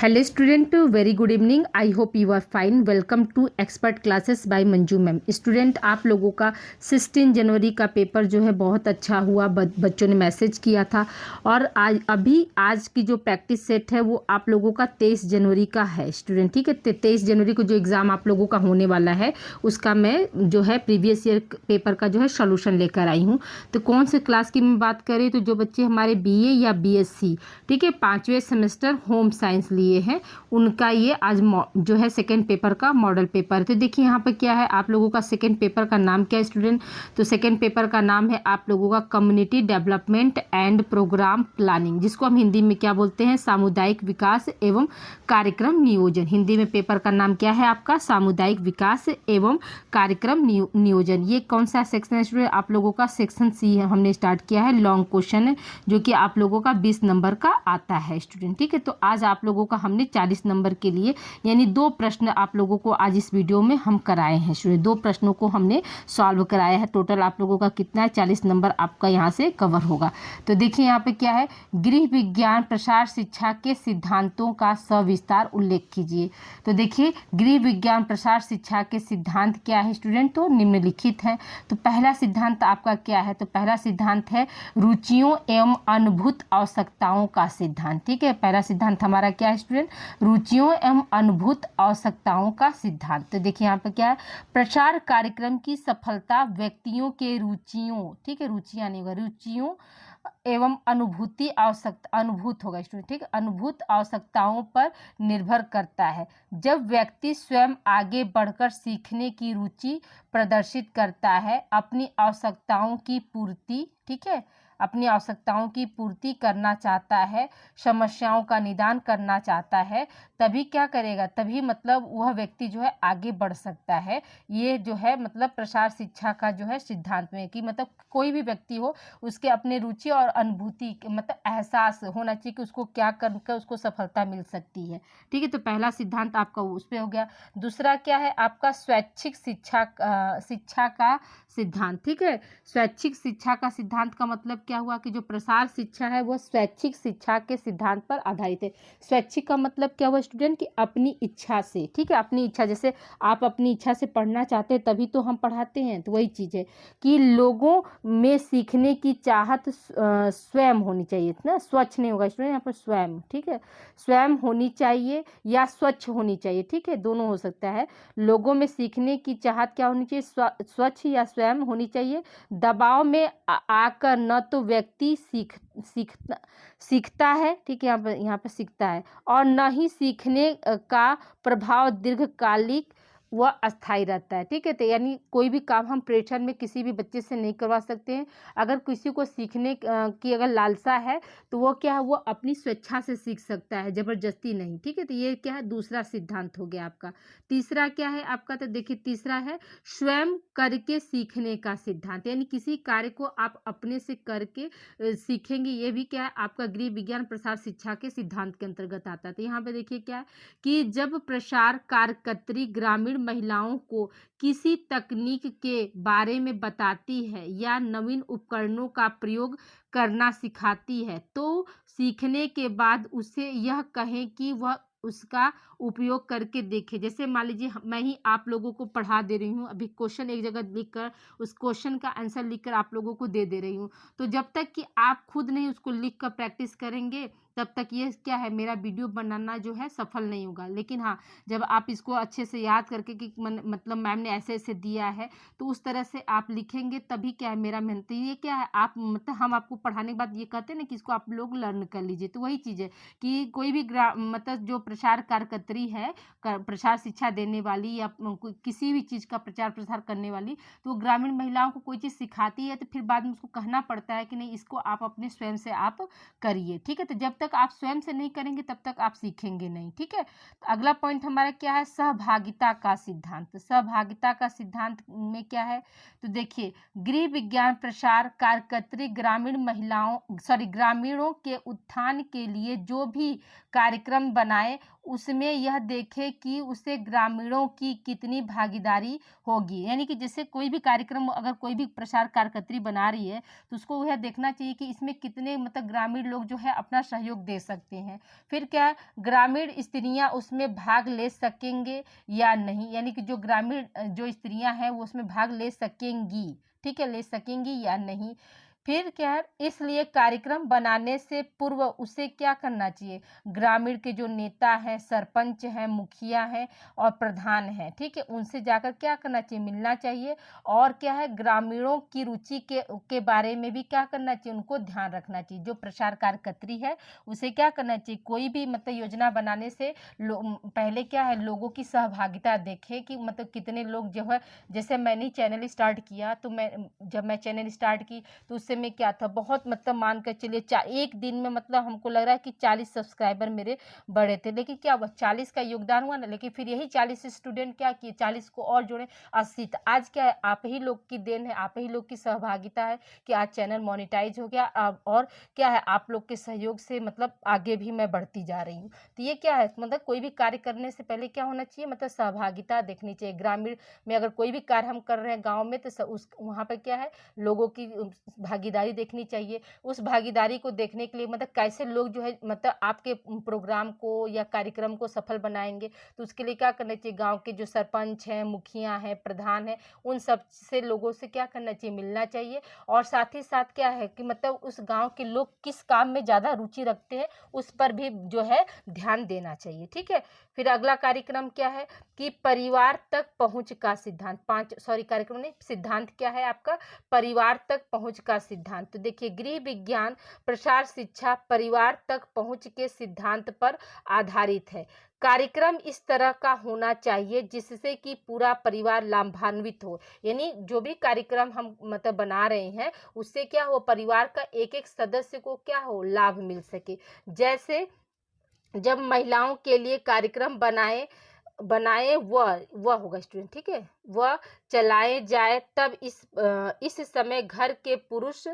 Hello student, very good evening. I hope you are fine. Welcome to expert classes by Manju ma'am. Student आप लोगों का 16 जनवरी का paper जो है बहुत अच्छा हुआ. बच्चों ने मैसेज किया था और आज की जो प्रैक्टिस सेट है वो आप लोगों का 23 जनवरी का है स्टूडेंट. ठीक है, 23 जनवरी को जो एग्ज़ाम आप लोगों का होने वाला है उसका मैं जो है प्रीवियस ईयर पेपर का जो है सोल्यूशन लेकर आई हूँ. तो कौन से क्लास की मैं बात करें तो जो बच्चे हमारे BA या BSc ठीक है 5वें सेमेस्टर होम साइंस लिए हैं उनका ये आज जो है सेकंड पेपर का मॉडल पेपर. तो देखिए यहाँ पर क्या है, आप लोगों का सेकंड पेपर का नाम क्या है स्टूडेंट. तो सेकंड पेपर का नाम है आप लोगों का community development and programme planning, जिसको हम हिंदी में क्या बोलते हैं, सामुदायिक विकास एवं कार्यक्रम नियोजन. हिंदी में पेपर का नाम क्या है आपका, सामुदायिक विकास एवं कार्यक्रम नियोजन. ये कौन सा सेक्शन है स्टूडेंट, आप लोगों का सेक्शन सी है. हमने स्टार्ट किया है लॉन्ग क्वेश्चन है जो कि आप लोगों का 20 नंबर का आता है स्टूडेंट. ठीक है, तो आज आप लोगों का हमने 40 नंबर के लिए यानी 2 प्रश्न आप लोगों को आज इस वीडियो में हम कराए हैं स्टूडेंट. 2 प्रश्नों को हमने सॉल्व कराया है. टोटल आप लोगों का कितना है, 40 नंबर आपका यहाँ से कवर होगा. तो देखिए यहाँ पे क्या है, गृह विज्ञान प्रसार शिक्षा के सिद्धांतों का सविस्तार उल्लेख कीजिए. तो देखिए गृह विज्ञान प्रसार शिक्षा के सिद्धांत क्या है स्टूडेंट, तो निम्नलिखित है. तो पहला सिद्धांत आपका क्या है, तो पहला सिद्धांत है रुचियों एवं अनुभूत आवश्यकताओं का सिद्धांत. ठीक है, पहला सिद्धांत हमारा क्या है स्टूडेंट, रुचियों एवं अनुभूत आवश्यकताओं का सिद्धांत. तो देखिए यहाँ पे क्या है, प्रचार कार्यक्रम की सफलता व्यक्तियों के रुचियों, ठीक है रुचियां नहीं होगा, रुचियों एवं अनुभूत होगा स्टूडेंट. ठीक है, अनुभूत आवश्यकताओं पर निर्भर करता है. जब व्यक्ति स्वयं आगे बढ़कर सीखने की रुचि प्रदर्शित करता है, अपनी आवश्यकताओं की पूर्ति, ठीक है अपनी आवश्यकताओं की पूर्ति करना चाहता है, समस्याओं का निदान करना चाहता है, तभी क्या करेगा, तभी मतलब वह व्यक्ति जो है आगे बढ़ सकता है. ये जो है मतलब प्रसार शिक्षा का जो है सिद्धांत में कि मतलब कोई भी व्यक्ति हो उसके अपने रुचि और अनुभूति मतलब एहसास होना चाहिए कि उसको क्या करके उसको सफलता मिल सकती है. ठीक है, तो पहला सिद्धांत आपका उस पर हो गया. दूसरा क्या है आपका स्वैच्छिक शिक्षा का सिद्धांत. ठीक है, स्वैच्छिक शिक्षा का सिद्धांत का मतलब क्या हुआ कि जो प्रसार शिक्षा है वह स्वैच्छिक शिक्षा के सिद्धांत पर आधारित है. स्वैच्छिक का मतलब क्या हुआ स्टूडेंट कि अपनी इच्छा से. ठीक है, अपनी इच्छा, जैसे आप अपनी इच्छा से पढ़ना चाहते हैं तभी तो हम पढ़ाते हैं. तो वही चीज़ है कि लोगों में सीखने की चाहत स्वयं होनी चाहिए ना, स्वच्छ नहीं होगा स्टूडेंट यहाँ पर, स्वयं. ठीक है, स्वयं होनी चाहिए या स्वच्छ होनी चाहिए. ठीक है, दोनों हो सकता है. लोगों में सीखने की चाहत क्या होनी चाहिए, स्वच्छ या स्वयं होनी चाहिए. दबाव में आकर न तो व्यक्ति सीखता है, ठीक है यहाँ पर सीखता है, और न ही सीखने का प्रभाव दीर्घकालिक वह अस्थायी रहता है. ठीक है, तो यानी कोई भी काम हम प्रेक्षण में किसी भी बच्चे से नहीं करवा सकते हैं. अगर किसी को सीखने की अगर लालसा है तो वो क्या है, वो अपनी स्वेच्छा से सीख सकता है, जबरदस्ती नहीं. ठीक है, तो ये क्या है दूसरा सिद्धांत हो गया आपका. तीसरा क्या है आपका, तो देखिए तीसरा है स्वयं करके सीखने का सिद्धांत, यानी किसी कार्य को आप अपने से करके सीखेंगे. ये भी क्या है आपका गृह विज्ञान प्रसार शिक्षा के सिद्धांत के अंतर्गत आता है. तो यहाँ पे देखिए क्या है कि जब प्रसार कार्यकर्त्री ग्रामीण महिलाओं को किसी तकनीक के बारे में बताती है या नवीन उपकरणों का प्रयोग करना सिखाती है, तो सीखने के बाद उसे यह कहें कि वह उसका उपयोग करके देखे. जैसे मान लीजिए मैं ही आप लोगों को पढ़ा दे रही हूँ, अभी क्वेश्चन एक जगह लिखकर उस क्वेश्चन का आंसर लिखकर आप लोगों को दे रही हूँ. तो जब तक कि आप खुद नहीं उसको लिख कर प्रैक्टिस करेंगे तब तक ये क्या है मेरा वीडियो बनाना जो है सफल नहीं होगा. लेकिन हाँ, जब आप इसको अच्छे से याद करके कि मतलब मैम ने ऐसे ऐसे दिया है तो उस तरह से आप लिखेंगे तभी क्या है मेरा मेहनत. ये क्या है आप मतलब हम आपको पढ़ाने के बाद ये कहते हैं ना कि इसको आप लोग लर्न कर लीजिए. तो वही चीज़ है कि कोई भी मतलब जो प्रचार कार्यकर्त्री है, प्रचार शिक्षा देने वाली या किसी भी चीज़ का प्रचार प्रसार करने वाली, तो वो ग्रामीण महिलाओं को कोई चीज़ सिखाती है तो फिर बाद में उसको कहना पड़ता है कि नहीं इसको आप अपने स्वयं से आप करिए. ठीक है, तो जब तक आप स्वयं से नहीं करेंगे तब तक आप सीखेंगे नहीं. ठीक है, तो अगला पॉइंट हमारा क्या है, सहभागिता का सिद्धांत. सहभागिता का सिद्धांत में क्या है, तो देखिए गृह विज्ञान प्रसार कार्यकर्त्री ग्रामीणों के उत्थान के लिए जो भी कार्यक्रम बनाए, उसमें यह देखे कि उससे ग्रामीणों की कितनी भागीदारी होगी। यानी कि जैसे कोई भी कार्यक्रम, अगर कोई भी प्रसार कार्यकर्त्री बना रही है तो उसको यह देखना चाहिए कि इसमें कितने मतलब ग्रामीण लोग जो है अपना सहयोग दे सकते हैं। फिर क्या है, ग्रामीण स्त्रियां उसमें भाग ले सकेंगे या नहीं, यानी कि जो ग्रामीण जो स्त्रियां हैं वो उसमें भाग ले सकेंगी, ठीक है, ले सकेंगी या नहीं। फिर क्या है, इसलिए कार्यक्रम बनाने से पूर्व उसे क्या करना चाहिए, ग्रामीण के जो नेता हैं, सरपंच हैं, मुखिया हैं और प्रधान हैं, ठीक है, उनसे जाकर क्या करना चाहिए, मिलना चाहिए। और क्या है, ग्रामीणों की रुचि के बारे में भी क्या करना चाहिए, उनको ध्यान रखना चाहिए। जो प्रसार कार्यकर्त्री है उसे क्या करना चाहिए, कोई भी मतलब योजना बनाने से पहले क्या है, लोगों की सहभागिता देखे कि मतलब कितने लोग जो है, जैसे मैंने चैनल स्टार्ट किया तो जब मैं चैनल स्टार्ट की तो उससे में क्या था, बहुत मतलब मान कर चलिए एक दिन में मतलब हमको लग रहा है कि 40 सब्सक्राइबर मेरे बढ़े थे। लेकिन क्या हुआ, 40 का योगदान हुआ ना, लेकिन फिर यही 40 स्टूडेंट क्या किए, 40 को और जोड़े 80। तो आज क्या है, आप ही लोग की देन है, आप ही लोग की सहभागिता है कि आज चैनल मोनेटाइज हो गया। और क्या है, आप लोग के सहयोग से मतलब आगे भी मैं बढ़ती जा रही हूँ। तो ये क्या है, मतलब कोई भी कार्य करने से पहले क्या होना चाहिए, मतलब सहभागिता देखनी चाहिए। ग्रामीण में अगर कोई भी कार्य हम कर रहे हैं गाँव में तो उस वहाँ पर क्या है, लोगों की भागीदारी देखनी चाहिए। उस भागीदारी को देखने के लिए मतलब कैसे लोग जो है मतलब आपके प्रोग्राम को या कार्यक्रम को सफल बनाएंगे, तो उसके लिए क्या करना चाहिए, गांव के जो सरपंच हैं, मुखिया हैं, प्रधान हैं, उन सब से लोगों से क्या करना चाहिए, मिलना चाहिए। और साथ ही साथ क्या है कि मतलब उस गांव के लोग किस काम में ज़्यादा रुचि रखते हैं उस पर भी जो है ध्यान देना चाहिए, ठीक है। फिर अगला कार्यक्रम क्या है कि परिवार तक पहुंच का सिद्धांत, कार्यक्रम नहीं, सिद्धांत क्या है आपका, परिवार तक पहुंच का सिद्धांत। तो देखिए, गृह विज्ञान प्रसार शिक्षा परिवार तक पहुंच के सिद्धांत पर आधारित है। कार्यक्रम इस तरह का होना चाहिए जिससे कि पूरा परिवार लाभान्वित हो। यानी जो भी कार्यक्रम हम मतलब बना रहे हैं उससे क्या हो, परिवार का एक एक सदस्य को क्या हो, लाभ मिल सके। जैसे जब महिलाओं के लिए कार्यक्रम बनाए बनाए वह होगा स्टूडेंट, ठीक है, वह चलाए जाए, तब इस समय घर के पुरुष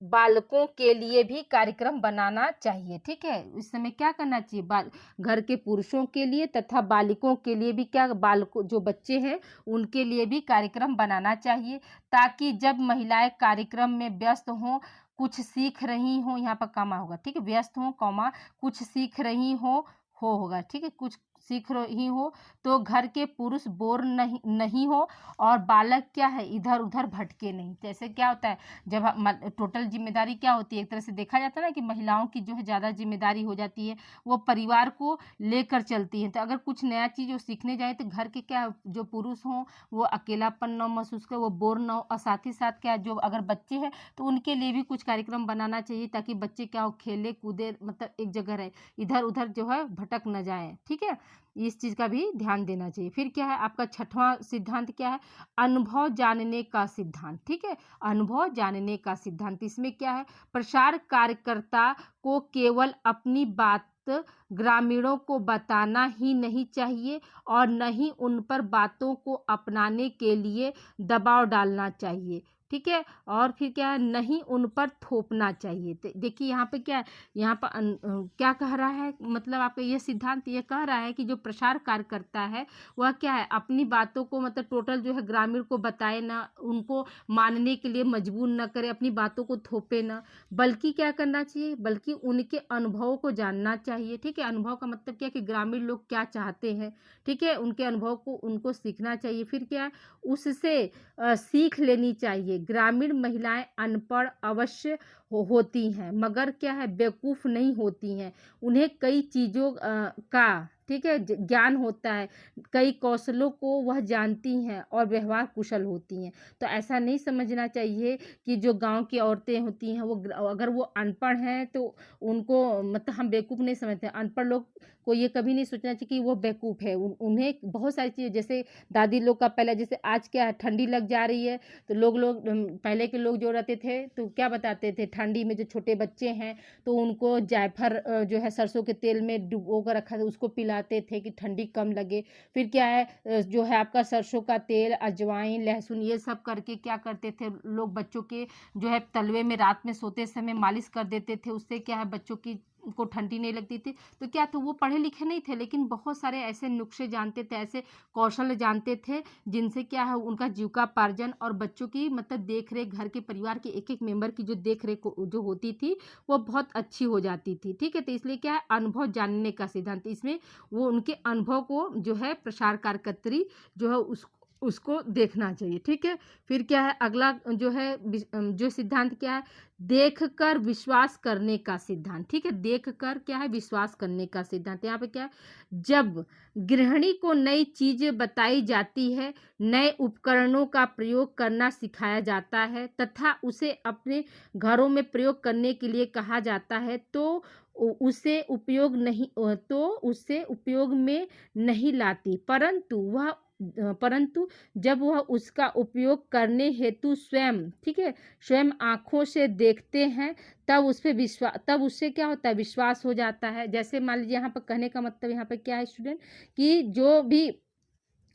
बालकों के लिए भी कार्यक्रम बनाना चाहिए, ठीक है। इस समय क्या करना चाहिए, घर के पुरुषों के लिए तथा बालिकों के लिए भी क्या, बालकों जो बच्चे हैं उनके लिए भी कार्यक्रम बनाना चाहिए, ताकि जब महिलाएं कार्यक्रम में व्यस्त हों, कुछ सीख रही हों, यहाँ पर कॉमा होगा, ठीक है, व्यस्त हों कॉमा कुछ सीख रही होगा, ठीक है, कुछ सीख रही हो तो घर के पुरुष बोर नहीं हो और बालक क्या है, इधर उधर भटके नहीं। जैसे क्या होता है, जब टोटल जिम्मेदारी क्या होती है, एक तरह से देखा जाता है ना कि महिलाओं की जो है ज़्यादा जिम्मेदारी हो जाती है, वो परिवार को लेकर चलती है। तो अगर कुछ नया चीज़ वो सीखने जाए तो घर के क्या जो पुरुष हों वो अकेलापन न महसूस करे, वो बोर न हो। और साथ ही साथ क्या, जो अगर बच्चे हैं तो उनके लिए भी कुछ कार्यक्रम बनाना चाहिए, ताकि बच्चे क्या हो, खेले कूदे, मतलब एक जगह रहे, इधर उधर जो है भटक न जाए, ठीक है। इस चीज़ का भी ध्यान देना चाहिए। फिर क्या है आपका छठवां सिद्धांत क्या है, अनुभव जानने का सिद्धांत, ठीक है, अनुभव जानने का सिद्धांत। इसमें क्या है, प्रसार कार्यकर्ता को केवल अपनी बात ग्रामीणों को बताना ही नहीं चाहिए और न ही उन पर बातों को अपनाने के लिए दबाव डालना चाहिए, ठीक है। और फिर क्या है, नहीं उन पर थोपना चाहिए। देखिए यहाँ पे क्या है, यहाँ पर क्या कह रहा है, मतलब आपका ये सिद्धांत ये कह रहा है कि जो प्रसार कार्य करता है वह क्या है, अपनी बातों को मतलब टोटल जो है ग्रामीण को बताए ना, उनको मानने के लिए मजबूर न करे, अपनी बातों को थोपे ना, बल्कि क्या करना चाहिए, बल्कि उनके अनुभवों को जानना चाहिए, ठीक है। अनुभव का मतलब क्या है कि ग्रामीण लोग क्या चाहते हैं, ठीक है, उनके अनुभव को उनको सीखना चाहिए। फिर क्या है, उससे सीख लेनी चाहिए। ग्रामीण महिलाएं अनपढ़ अवश्य होती हैं मगर क्या है, बेवकूफ़ नहीं होती हैं। उन्हें कई चीज़ों का, ठीक है, ज्ञान होता है, कई कौशलों को वह जानती हैं और व्यवहार कुशल होती हैं। तो ऐसा नहीं समझना चाहिए कि जो गांव की औरतें होती हैं वो अगर वो अनपढ़ हैं तो उनको मतलब हम बेवकूफ़ नहीं समझते। अनपढ़ लोग को ये कभी नहीं सोचना चाहिए कि वो बेवकूफ़ है। उन्हें बहुत सारी चीज़ें, जैसे दादी लोग का पहले, जैसे आज क्या है, ठंडी लग जा रही है तो लोग पहले के लोग जो रहते थे तो क्या बताते थे, ठंडी में जो छोटे बच्चे हैं तो उनको जायफल जो है सरसों के तेल में डुबो कर रखा था, उसको पिलाते थे कि ठंडी कम लगे। फिर क्या है, जो है आपका सरसों का तेल, अजवाइन, लहसुन, ये सब करके क्या करते थे लोग, बच्चों के जो है तलवे में रात में सोते समय मालिश कर देते थे। उससे क्या है, बच्चों की को ठंडी नहीं लगती थी। तो क्या था, वो पढ़े लिखे नहीं थे, लेकिन बहुत सारे ऐसे नुस्खे जानते थे, ऐसे कौशल जानते थे, जिनसे क्या है उनका जीविकोपार्जन और बच्चों की मतलब देख रेख, घर के परिवार के एक एक मेंबर की जो देख रेख जो होती थी वो बहुत अच्छी हो जाती थी। ठीक है, तो इसलिए क्या है, अनुभव जानने का सिद्धांत, इसमें वो उनके अनुभव को जो है प्रसार कार्यकर्त्री जो है उसको देखना चाहिए। ठीक है, फिर क्या है अगला जो है जो सिद्धांत क्या है, देखकर विश्वास करने का सिद्धांत। ठीक है, देखकर क्या है, विश्वास करने का सिद्धांत। यहाँ पे क्या है, जब गृहिणी को नई चीजें बताई जाती है, नए उपकरणों का प्रयोग करना सिखाया जाता है तथा उसे अपने घरों में प्रयोग करने के लिए कहा जाता है, तो उसे उपयोग में नहीं लाती, परंतु जब वह उसका उपयोग करने हेतु स्वयं, ठीक है, स्वयं आंखों से देखते हैं, तब उससे क्या होता है, विश्वास हो जाता है। जैसे मान लीजिए, यहाँ पर कहने का मतलब यहाँ पर क्या है स्टूडेंट, कि जो भी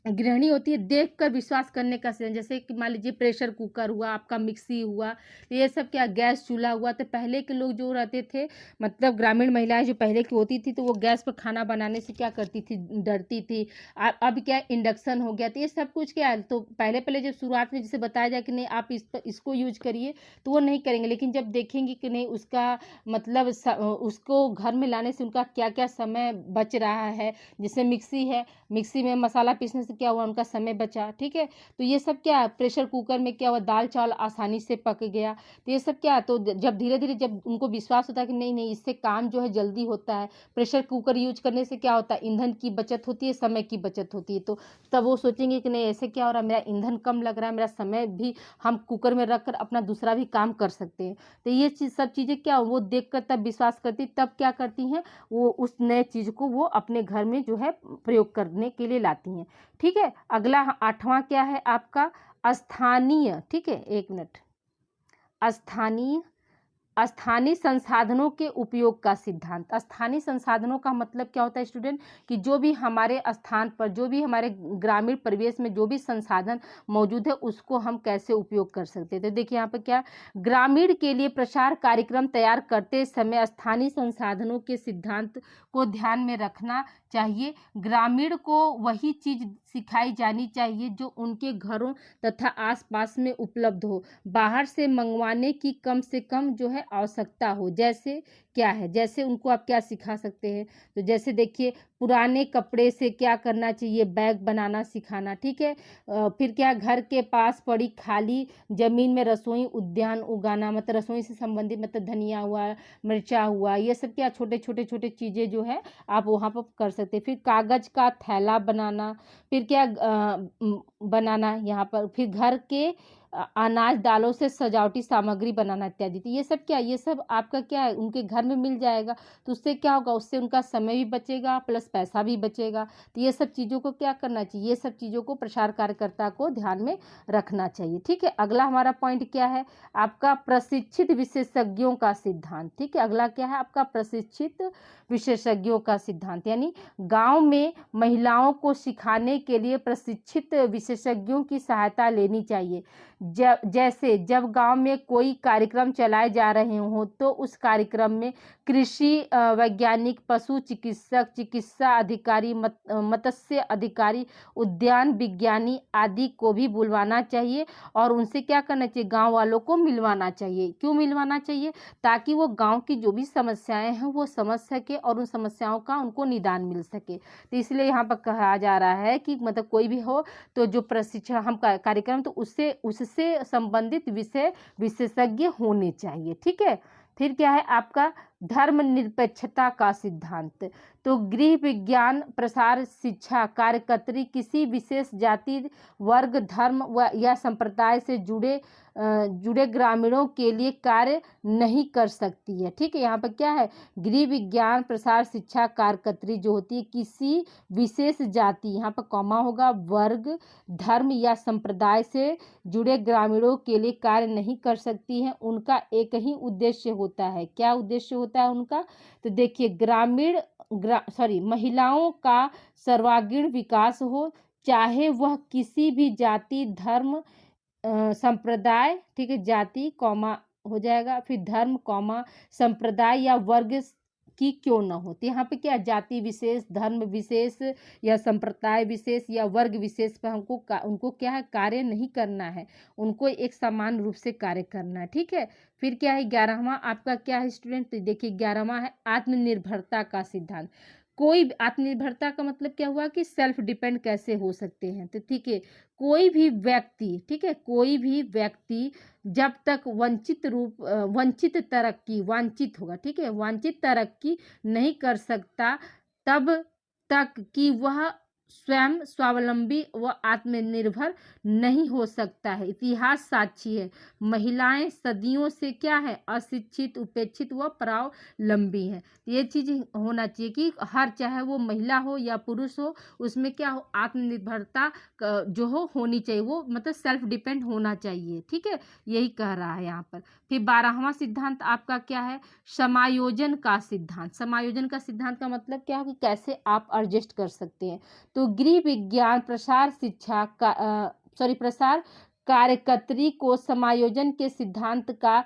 गृहिणी होती है देखकर विश्वास करने का सिद्धांत। जैसे कि मान लीजिए प्रेशर कुकर हुआ, आपका मिक्सी हुआ, ये सब क्या, गैस चूल्हा हुआ। तो पहले के लोग जो रहते थे, मतलब ग्रामीण महिलाएं जो पहले की होती थी, तो वो गैस पर खाना बनाने से क्या करती थी, डरती थी। अब क्या इंडक्शन हो गया, तो ये सब कुछ क्या है, तो पहले पहले जब शुरुआत में जिसे बताया जाए कि नहीं आप इसको यूज करिए, तो वो नहीं करेंगे। लेकिन जब देखेंगे कि नहीं उसका मतलब उसको घर में लाने से उनका क्या क्या समय बच रहा है, जैसे मिक्सी है, मिक्सी में मसाला पीसने से क्या हुआ, उनका समय बचा। ठीक है, तो ये सब क्या, प्रेशर कुकर में क्या हुआ, दाल चावल आसानी से पक गया। तो ये सब क्या, तो जब धीरे धीरे जब उनको विश्वास होता है कि नहीं नहीं इससे काम जो है जल्दी होता है, प्रेशर कुकर यूज करने से क्या होता है, ईंधन की बचत होती है, समय की बचत होती है, तो तब वो सोचेंगे कि नहीं ऐसे क्या हो रहा है, मेरा ईंधन कम लग रहा है, मेरा समय भी हम कुकर में रख कर अपना दूसरा भी काम कर सकते हैं। तो ये चीज़ सब चीज़ें क्या वो देख कर तब विश्वास करती, तब क्या करती हैं, वो उस नए चीज़ को वो अपने घर में जो है प्रयोग करने के लिए लाती हैं। ठीक है, अगला 8वां क्या है आपका, स्थानीय। ठीक है, एक मिनट, स्थानीय स्थानीय संसाधनों के उपयोग का सिद्धांत। स्थानीय संसाधनों का मतलब क्या होता है स्टूडेंट, कि जो भी हमारे स्थान पर, जो भी हमारे ग्रामीण परिवेश में जो भी संसाधन मौजूद है, उसको हम कैसे उपयोग कर सकते हैं। तो देखिए यहाँ पर क्या, ग्रामीण के लिए प्रसार कार्यक्रम तैयार करते समय स्थानीय संसाधनों के सिद्धांत को ध्यान में रखना चाहिए। ग्रामीण को वही चीज़ सिखाई जानी चाहिए जो उनके घरों तथा आसपास में उपलब्ध हो, बाहर से मंगवाने की कम से कम जो है आवश्यकता हो। जैसे क्या है, जैसे उनको आप क्या सिखा सकते हैं, तो जैसे देखिए पुराने कपड़े से क्या करना चाहिए, बैग बनाना सिखाना। ठीक है, फिर क्या, घर के पास पड़ी खाली जमीन में रसोई उद्यान उगाना, मतलब रसोई से संबंधित, मतलब धनिया हुआ, मिर्चा हुआ, ये सब क्या छोटे छोटे चीज़ें जो है आप वहाँ पर कर सकते हैं। फिर कागज़ का थैला बनाना, फिर क्या बनाना यहाँ पर, फिर घर के अनाज दालों से सजावटी सामग्री बनाना इत्यादि। तो ये सब क्या, ये सब आपका क्या है, उनके घर में मिल जाएगा, तो उससे क्या होगा, उससे उनका समय भी बचेगा प्लस पैसा भी बचेगा। तो ये सब चीज़ों को क्या करना चाहिए, ये सब चीज़ों को प्रसार कार्यकर्ता को ध्यान में रखना चाहिए। ठीक है, अगला हमारा पॉइंट क्या है आपका, प्रशिक्षित विशेषज्ञों का सिद्धांत। ठीक है, अगला क्या है आपका, प्रशिक्षित विशेषज्ञों का सिद्धांत, यानी गांव में महिलाओं को सिखाने के लिए प्रशिक्षित विशेषज्ञों की सहायता लेनी चाहिए। जैसे जब गांव में कोई कार्यक्रम चलाए जा रहे हों, तो उस कार्यक्रम में कृषि वैज्ञानिक, पशु चिकित्सक, चिकित्सा अधिकारी, मत्स्य अधिकारी, उद्यान विज्ञानी आदि को भी बुलवाना चाहिए और उनसे क्या करना चाहिए, गांव वालों को मिलवाना चाहिए। क्यों मिलवाना चाहिए, ताकि वो गांव की जो भी समस्याएं हैं वो समझ सके और उन समस्याओं का उनको निदान मिल सके। तो इसलिए यहाँ पर कहा जा रहा है कि मतलब कोई भी हो तो जो प्रशिक्षण हम कार्यक्रम, तो उससे संबंधित विशेषज्ञ होने चाहिए। ठीक है, फिर क्या है आपका, धर्मनिरपेक्षता का सिद्धांत। तो गृह विज्ञान प्रसार शिक्षा कार्यकर्त्री किसी विशेष जाति, वर्ग, धर्म या संप्रदाय से जुड़े ग्रामीणों के लिए कार्य नहीं कर सकती है। ठीक है, यहाँ पर क्या है, गृह विज्ञान प्रसार शिक्षा कार्यकर्त्री जो होती है किसी विशेष जाति, यहाँ पर कॉमा होगा, वर्ग, धर्म या संप्रदाय से जुड़े ग्रामीणों के लिए कार्य नहीं कर सकती हैं। उनका एक ही उद्देश्य होता है। क्या उद्देश्य होता है उनका, तो देखिए महिलाओं का सर्वांगीण विकास हो, चाहे वह किसी भी जाति, धर्म, संप्रदाय, ठीक है, जाति कॉमा हो जाएगा, फिर धर्म कॉमा संप्रदाय या वर्ग की क्यों न हो। तो यहाँ पे क्या जाति विशेष, धर्म विशेष या संप्रदाय विशेष या वर्ग विशेष पर उनको क्या है कार्य नहीं करना है, उनको एक समान रूप से कार्य करना है। ठीक है, फिर क्या है 11वां आपका क्या है स्टूडेंट, तो देखिए 11वां है आत्मनिर्भरता का सिद्धांत। कोई आत्मनिर्भरता का मतलब क्या हुआ कि सेल्फ डिपेंड कैसे हो सकते हैं। तो ठीक है, कोई भी व्यक्ति, ठीक है, कोई भी व्यक्ति जब तक वंचित तरक्की वांछित होगा, ठीक है, वांछित तरक्की नहीं कर सकता तब तक कि वह स्वयं स्वावलंबी व आत्मनिर्भर नहीं हो सकता है। इतिहास साक्षी है, महिलाएं सदियों से क्या है अशिक्षित, उपेक्षित व परावलंबी हैं। ये चीज होना चाहिए कि हर चाहे वो महिला हो या पुरुष हो, उसमें क्या हो आत्मनिर्भरता जो हो होनी चाहिए, वो मतलब सेल्फ डिपेंड होना चाहिए। ठीक है, यही कह रहा है यहाँ पर। फिर 12वां सिद्धांत आपका क्या है, समायोजन का सिद्धांत। समायोजन का सिद्धांत का मतलब क्या है कि कैसे आप एडजस्ट कर सकते हैं। तो गृह विज्ञान प्रसार शिक्षा का प्रसार कार्यकत्री को समायोजन के सिद्धांत का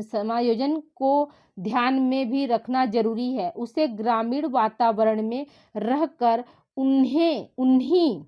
समायोजन को ध्यान में भी रखना जरूरी है। उसे ग्रामीण वातावरण में रहकर उन्हीं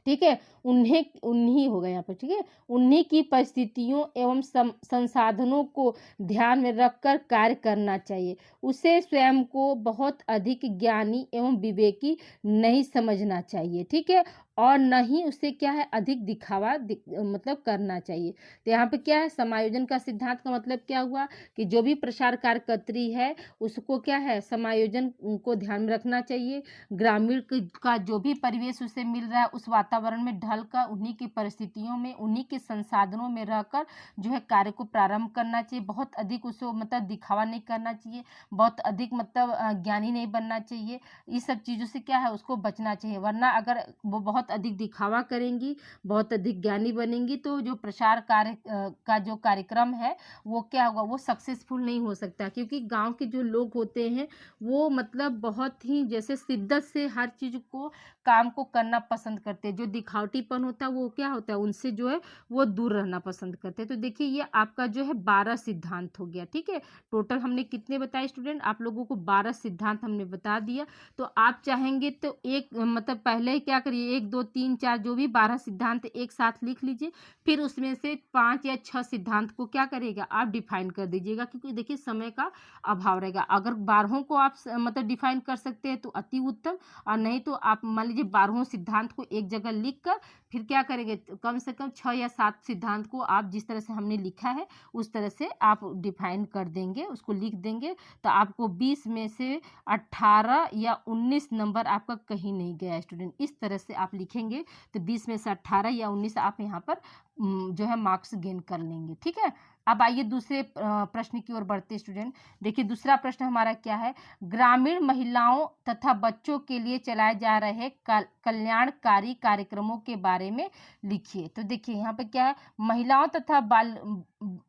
ठीक है, उन्हीं होगा यहाँ पर, ठीक है, उन्हीं की परिस्थितियों एवं संसाधनों को ध्यान में रखकर कार्य करना चाहिए। उसे स्वयं को बहुत अधिक ज्ञानी एवं विवेकी नहीं समझना चाहिए। ठीक है, और न ही उसे क्या है अधिक दिखावा मतलब करना चाहिए। तो यहाँ पे क्या है समायोजन का सिद्धांत का मतलब क्या हुआ कि जो भी प्रसार कार्यकर्त्री है उसको क्या है समायोजन को ध्यान में रखना चाहिए। ग्रामीण का जो भी परिवेश उसे मिल रहा है उस वातावरण में ढलकर उन्हीं की परिस्थितियों में, उन्हीं के संसाधनों में रहकर जो है कार्य को प्रारंभ करना चाहिए। बहुत अधिक उसको मतलब दिखावा नहीं करना चाहिए, बहुत अधिक मतलब ज्ञानी नहीं बनना चाहिए। इस सब चीज़ों से क्या है उसको बचना चाहिए, वरना अगर वो बहुत अधिक दिखावा करेंगी, बहुत अधिक ज्ञानी बनेंगी तो जो प्रसार कार्य का जो कार्यक्रम है वो क्या होगा, वो सक्सेसफुल नहीं हो सकता। क्योंकि गांव के जो लोग होते हैं वो मतलब बहुत ही जैसे शिद्दत से हर चीज़ को काम को करना पसंद करते हैं। जो दिखावटीपन होता है वो क्या होता है उनसे जो है वो दूर रहना पसंद करते हैं। तो देखिए ये आपका जो है 12 सिद्धांत हो गया। ठीक है, टोटल हमने कितने बताए स्टूडेंट, आप लोगों को 12 सिद्धांत हमने बता दिया। तो आप चाहेंगे तो एक मतलब पहले ही क्या करिए 1 2 3 4 जो भी 12 सिद्धांत एक साथ लिख लीजिए, फिर उसमें से 5 या 6 सिद्धांत को क्या करेगा आप डिफाइन कर दीजिएगा। क्योंकि देखिए समय का अभाव रहेगा। अगर 12 को आप मतलब डिफाइन कर सकते हैं तो अति उत्तम, और नहीं तो आप मान लीजिए 12 सिद्धांत को एक जगह लिख कर फिर क्या करेंगे कम से कम 6 या 7 सिद्धांत को आप जिस तरह से हमने लिखा है उस तरह से आप डिफाइन कर देंगे, उसको लिख देंगे। तो आपको 20 में से 18 या 19 नंबर आपका कहीं नहीं गया स्टूडेंट। इस तरह से आप लिखेंगे तो 20 में से 18 या 19 आप यहाँ पर जो है मार्क्स गेन कर लेंगे। ठीक है, अब आइए दूसरे प्रश्न की ओर बढ़ते स्टूडेंट। देखिए दूसरा प्रश्न हमारा क्या है, ग्रामीण महिलाओं तथा बच्चों के लिए चलाए जा रहे कल्याणकारी कार्यक्रमों के बारे में लिखिए। तो देखिए यहाँ पे क्या है, महिलाओं तथा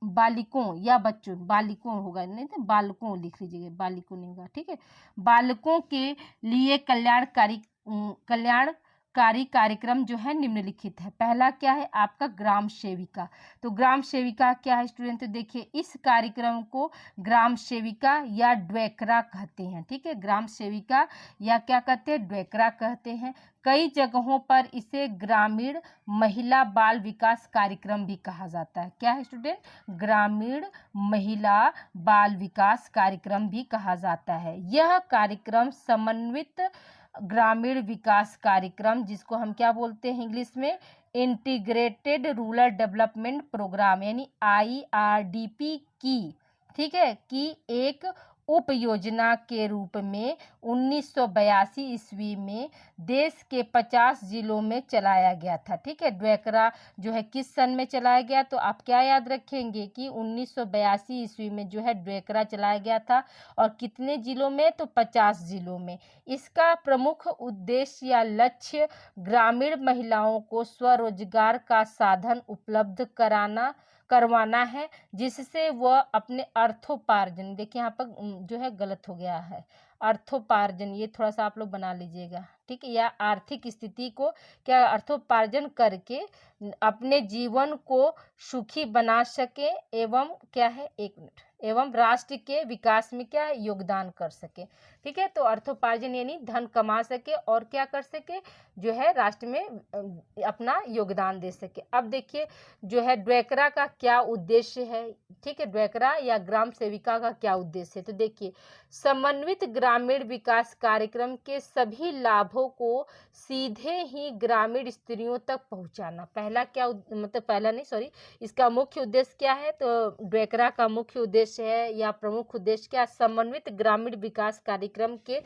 बालिकों या बच्चों, बालिकों होगा नहीं तो बालकों लिख लीजिएगा, बालिकों नहीं होगा। ठीक है, बालकों के लिए कल्याणकारी कार्यक्रम जो है निम्नलिखित है। पहला क्या है आपका ग्राम सेविका। तो ग्राम सेविका क्या है स्टूडेंट, तो देखिए इस कार्यक्रम को ग्राम सेविका या ड्वेकरा कहते हैं। ठीक है, ग्राम सेविका या क्या कहते हैं ड्वेकरा कहते हैं। कई जगहों पर इसे ग्रामीण महिला बाल विकास कार्यक्रम भी कहा जाता है। क्या है स्टूडेंट, ग्रामीण महिला बाल विकास कार्यक्रम भी कहा जाता है। यह कार्यक्रम समन्वित ग्रामीण विकास कार्यक्रम, जिसको हम क्या बोलते हैं इंग्लिश में इंटीग्रेटेड रूरल डेवलपमेंट प्रोग्राम यानी IRDP की, ठीक है, की एक उप योजना के रूप में 1982 ईस्वी में देश के 50 जिलों में चलाया गया था। ठीक है, ड्वेकरा जो है किस सन में चलाया गया, तो आप क्या याद रखेंगे कि 1982 ईस्वी में जो है ड्वेकरा चलाया गया था। और कितने जिलों में, तो 50 जिलों में। इसका प्रमुख उद्देश्य या लक्ष्य ग्रामीण महिलाओं को स्वरोजगार का साधन उपलब्ध करवाना है, जिससे वह अपने अर्थोपार्जन, देखिए यहाँ पर जो है गलत हो गया है, अर्थोपार्जन ये थोड़ा सा आप लोग बना लीजिएगा। ठीक है, या आर्थिक स्थिति को क्या अर्थोपार्जन करके अपने जीवन को सुखी बना सके एवं क्या है, एक मिनट एवं राष्ट्र के विकास में क्या है, योगदान कर सके। ठीक है, तो अर्थोपार्जन यानी धन कमा सके और क्या कर सके, जो है राष्ट्र में अपना योगदान दे सके। अब देखिए जो है ड्वेकरा का क्या उद्देश्य है। ठीक है, ड्वेकरा या ग्राम सेविका का क्या उद्देश्य है, तो देखिए समन्वित ग्रामीण विकास कार्यक्रम के सभी लाभों को सीधे ही ग्रामीण स्त्रियों तक पहुंचाना। पहला क्या मतलब पहला नहीं सॉरी इसका मुख्य उद्देश्य क्या है, तो ड्वेकरा का मुख्य उद्देश्य है या प्रमुख उद्देश्य क्या, समन्वित ग्रामीण विकास कार्यक्रम के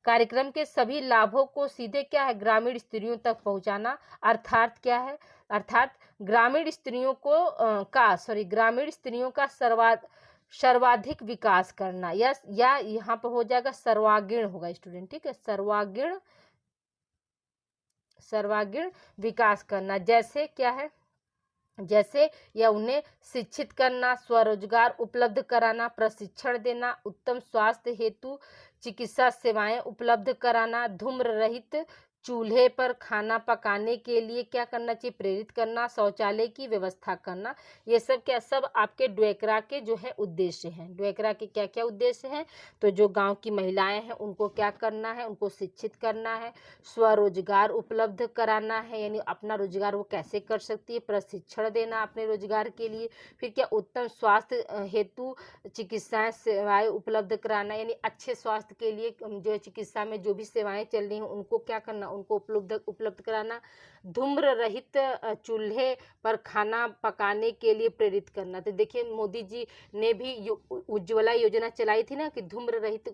कार्यक्रम के सभी लाभों को सीधे क्या है, ग्रामीण स्त्रियों तक पहुंचाना। अर्थात क्या है, अर्थात ग्रामीण स्त्रियों का सर्वाधिक विकास करना, या यहाँ पर हो जाएगा सर्वांगीण होगा स्टूडेंट। ठीक है, सर्वांगीण विकास करना। जैसे क्या है, जैसे या उन्हें शिक्षित करना, स्वरोजगार उपलब्ध कराना, प्रशिक्षण देना, उत्तम स्वास्थ्य हेतु चिकित्सा सेवाएं उपलब्ध कराना, धूम्र रहित चूल्हे पर खाना पकाने के लिए क्या करना चाहिए, प्रेरित करना, शौचालय की व्यवस्था करना। ये सब क्या, सब आपके ड्वेकरा के जो है उद्देश्य हैं। ड्वेकरा के क्या क्या उद्देश्य हैं, तो जो गांव की महिलाएं हैं उनको क्या करना है, उनको शिक्षित करना है, स्वरोजगार उपलब्ध कराना है, यानी अपना रोजगार वो कैसे कर सकती है, प्रशिक्षण देना अपने रोजगार के लिए, फिर क्या उत्तम स्वास्थ्य हेतु चिकित्सा सेवाएं उपलब्ध कराना, यानी अच्छे स्वास्थ्य के लिए जो है चिकित्सा में जो भी सेवाएं चल रही हैं उनको क्या करना, उनको उपलब्ध कराना, धूम्र रहित चूल्हे पर खाना पकाने के लिए प्रेरित करना। तो देखिए मोदी जी ने भी उज्ज्वला योजना चलाई थी ना, कि धूम्र रहित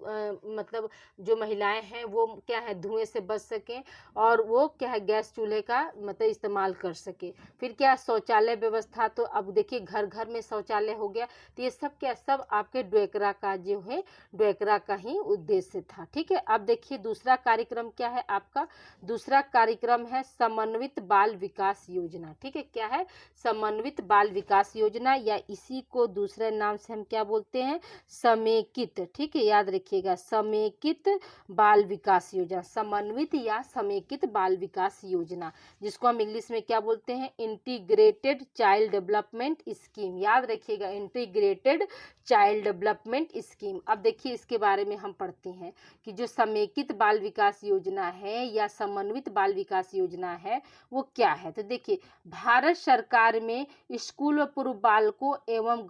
मतलब जो महिलाएं हैं वो क्या है, धुएं से बच सकें और वो क्या है, गैस चूल्हे का मतलब इस्तेमाल कर सके। फिर क्या, शौचालय व्यवस्था, तो अब देखिए घर घर में शौचालय हो गया। तो ये सब क्या, सब आपके ड्वेकरा का जो है, ड्वेकरा का ही उद्देश्य था। ठीक है, अब देखिए दूसरा कार्यक्रम क्या है आपका, दूसरा कार्यक्रम है समन्वित बाल विकास योजना। ठीक है, क्या है, समन्वित बाल विकास योजना, या इसी को दूसरे नाम से हम क्या बोलते हैं, समेकित। ठीक है, याद रखिएगा, समेकित बाल विकास योजना, समन्वित या समेकित बाल विकास योजना, जिसको हम इंग्लिश में क्या बोलते हैं, इंटीग्रेटेड चाइल्ड डेवलपमेंट स्कीम। याद रखिएगा, इंटीग्रेटेड चाइल्ड डेवलपमेंट स्कीम। अब देखिए इसके बारे में हम पढ़ते हैं कि जो समेकित बाल विकास योजना है या समन्वित बाल विकास योजना है वो क्या है। तो देखिए भारत सरकार में स्कूल व पूर्व बालकों एवं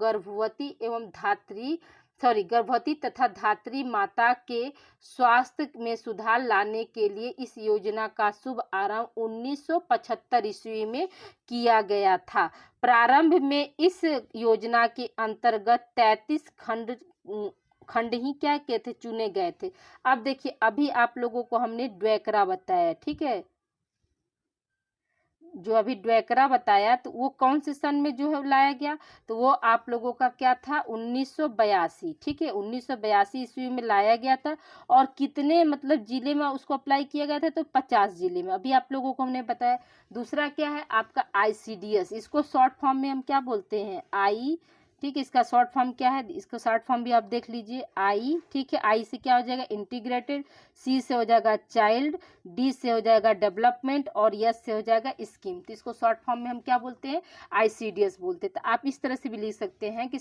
गर्भवती तथा धात्री माता के स्वास्थ्य में सुधार लाने के लिए इस योजना का शुभ आरंभ 1975 ईस्वी में किया गया था। प्रारंभ में इस योजना के अंतर्गत 33 खंड ही क्या किए थे, चुने गए थे। अब देखिए अभी आप लोगों को हमने ड्वेकरा बताया, ठीक है, जो अभी ड्वेकरा बताया तो वो कौन से सन में जो है लाया गया, तो वो आप लोगों का क्या था, 1982। ठीक है, 1982 ईस्वी में लाया गया था। और कितने मतलब जिले में उसको अप्लाई किया गया था, तो 50 जिले में। अभी आप लोगों को हमने बताया। दूसरा क्या है आपका ICDS, इसको शॉर्ट फॉर्म में हम क्या बोलते हैं, आई। ठीक है, इसका शॉर्ट फॉर्म क्या है, इसका शॉर्ट फॉर्म भी आप देख लीजिए, आई। ठीक है, आई से क्या हो जाएगा, इंटीग्रेटेड, सी से हो जाएगा चाइल्ड, डी से हो जाएगा डेवलपमेंट, और एस से हो जाएगा स्कीम। तो इसको शॉर्ट फॉर्म में हम क्या बोलते हैं, ICDS बोलते हैं। तो आप इस तरह से भी लिख सकते हैं कि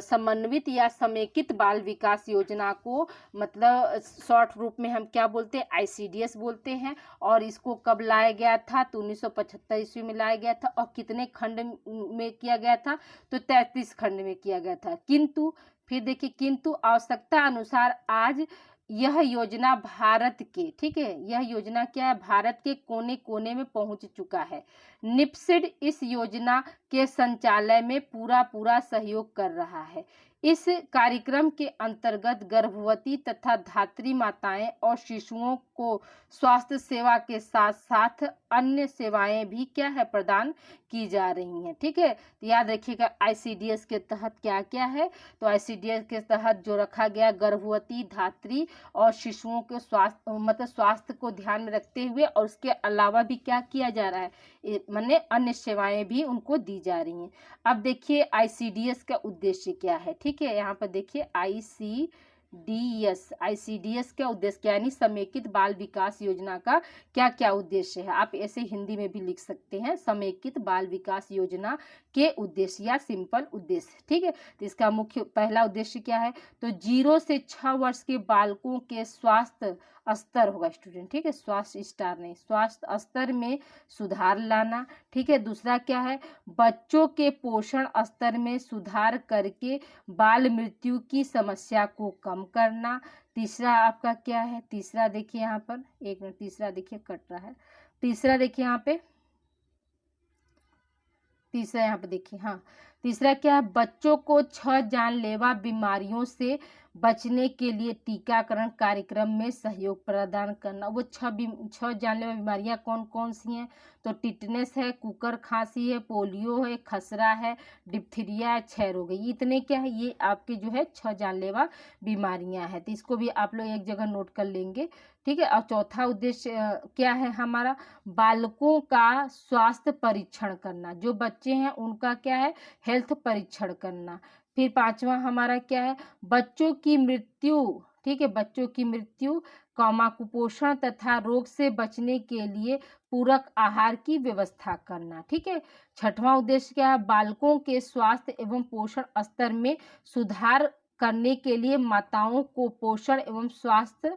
समन्वित या समेकित बाल विकास योजना को मतलब शॉर्ट रूप में हम क्या बोलते हैं, ICDS बोलते हैं। और इसको कब लाया गया था, तो 1975 ईस्वी में लाया गया था। और कितने खंड में किया गया था, तो 33 खंड में किया गया था। किंतु फिर देखिए, किंतु आवश्यकता अनुसार आज यह योजना भारत के, ठीक है, यह योजना क्या है, भारत के कोने कोने में पहुंच चुका है। निप्सिड इस योजना के संचालन में पूरा सहयोग कर रहा है। इस कार्यक्रम के अंतर्गत गर्भवती तथा धात्री माताएं और शिशुओं को स्वास्थ्य सेवा के साथ साथ अन्य सेवाएं भी क्या है, प्रदान की जा रही हैं। ठीक है, तो याद रखिएगा ICDS के तहत क्या क्या है, तो ICDS के तहत जो रखा गया, गर्भवती, धात्री और शिशुओं के स्वास्थ्य को ध्यान में रखते हुए, और उसके अलावा भी क्या किया जा रहा है, माने अन्य सेवाएं भी उनको दी जा रही हैं। अब देखिए ICDS का उद्देश्य क्या है। ठीक है, यहाँ पर देखिए ICDS ICDS, ICDS का उद्देश्य क्या, यानी समेकित बाल विकास योजना का क्या क्या उद्देश्य है। आप ऐसे हिंदी में भी लिख सकते हैं, समेकित बाल विकास योजना के उद्देश्य या सिंपल उद्देश्य। ठीक है, तो इसका मुख्य पहला उद्देश्य क्या है, तो 0 से 6 वर्ष के बालकों के स्वास्थ्य स्तर होगा स्टूडेंट। ठीक है, स्वास्थ्य स्तर नहीं, स्वास्थ्य स्तर में सुधार लाना। ठीक है, दूसरा क्या है, बच्चों के पोषण स्तर में सुधार करके बाल मृत्यु की समस्या को कम करना। तीसरा आपका क्या है, तीसरा देखिए यहाँ पर, एक मिनट, तीसरा देखिए कट रहा है, तीसरा देखिए यहाँ पे, तीसरा यहाँ पे देखिए, हाँ, तीसरा क्या है, बच्चों को 6 जानलेवा बीमारियों से बचने के लिए टीकाकरण कार्यक्रम में सहयोग प्रदान करना। वो 6 जानलेवा बीमारियां कौन कौन सी हैं, तो टिटनेस है, कुकर खांसी है, पोलियो है, खसरा है, डिप्थीरिया है, क्षय हो गई। इतने क्या है, ये आपके जो है 6 जानलेवा बीमारियां हैं, तो इसको भी आप लोग एक जगह नोट कर लेंगे। ठीक है, और चौथा उद्देश्य क्या है हमारा, बालकों का स्वास्थ्य परीक्षण करना, जो बच्चे हैं उनका क्या है, हेल्थ परीक्षण करना। फिर पांचवा हमारा क्या है, बच्चों की मृत्यु, ठीक है, बच्चों की मृत्यु, कुपोषण तथा रोग से बचने के लिए पूरक आहार की व्यवस्था करना। ठीक है, छठवां उद्देश्य क्या है, बालकों के स्वास्थ्य एवं पोषण स्तर में सुधार करने के लिए माताओं को पोषण एवं स्वास्थ्य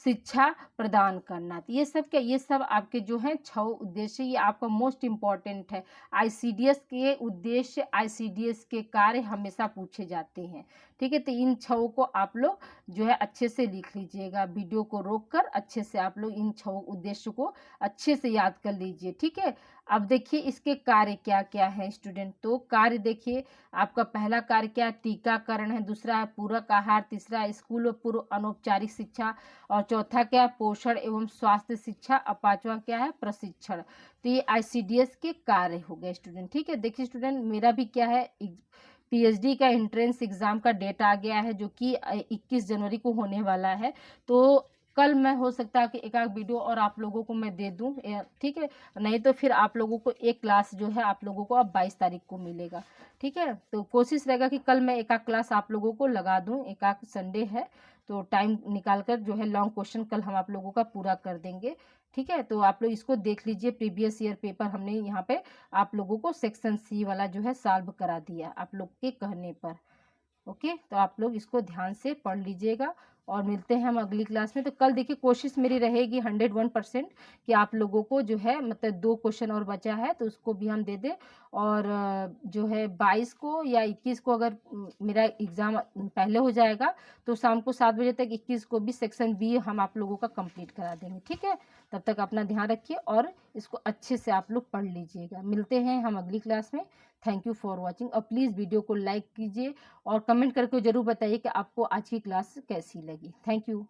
शिक्षा प्रदान करना। तो ये सब क्या, ये सब आपके जो है 6 उद्देश्य, ये आपका मोस्ट इम्पॉर्टेंट है। ICDS के उद्देश्य, ICDS के कार्य हमेशा पूछे जाते हैं। ठीक है, तो इन 6 को आप लोग जो है अच्छे से लिख लीजिएगा, वीडियो को रोककर अच्छे से आप लोग इन 6 उद्देश्य को अच्छे से याद कर लीजिए। ठीक है, अब देखिए इसके कार्य क्या क्या है स्टूडेंट, तो कार्य देखिए, आपका पहला कार्य क्या है, टीकाकरण है, दूसरा है पूरक आहार, तीसरा है स्कूल व पूर्व अनौपचारिक शिक्षा, और चौथा क्या है, पोषण एवं स्वास्थ्य शिक्षा, और पांचवा क्या है, प्रशिक्षण। तो ये ICDS के कार्य हो गए स्टूडेंट। ठीक है, देखिए स्टूडेंट, मेरा भी क्या है, PhD का एंट्रेंस एग्जाम का डेट आ गया है, जो कि 21 जनवरी को होने वाला है। तो कल मैं हो सकता है कि एक आध वीडियो और आप लोगों को मैं दे दूं, ठीक है, नहीं तो फिर आप लोगों को एक क्लास जो है आप लोगों को अब 22 तारीख को मिलेगा। ठीक है, तो कोशिश रहेगा कि कल मैं एक आध क्लास आप लोगों को लगा दूं, एक आध संडे है तो टाइम निकाल कर जो है लॉन्ग क्वेश्चन कल हम आप लोगों का पूरा कर देंगे। ठीक है, तो आप लोग इसको देख लीजिए, प्रीवियस ईयर पेपर हमने यहाँ पे आप लोगों को सेक्शन C वाला जो है सॉल्व करा दिया आप लोग के कहने पर। ओके, तो आप लोग इसको ध्यान से पढ़ लीजिएगा और मिलते हैं हम अगली क्लास में। तो कल देखिए कोशिश मेरी रहेगी 101% कि आप लोगों को जो है मतलब 2 क्वेश्चन और बचा है तो उसको भी हम दे दें, और जो है 22 को या 21 को अगर मेरा एग्ज़ाम पहले हो जाएगा तो शाम को 7 बजे तक 21 को भी सेक्शन B हम आप लोगों का कंप्लीट करा देंगे। ठीक है, तब तक अपना ध्यान रखिए और इसको अच्छे से आप लोग पढ़ लीजिएगा। मिलते हैं हम अगली क्लास में। थैंक यू फॉर वॉचिंग, और प्लीज़ वीडियो को लाइक कीजिए और कमेंट करके ज़रूर बताइए कि आपको आज की क्लास कैसी लगी। Thank you.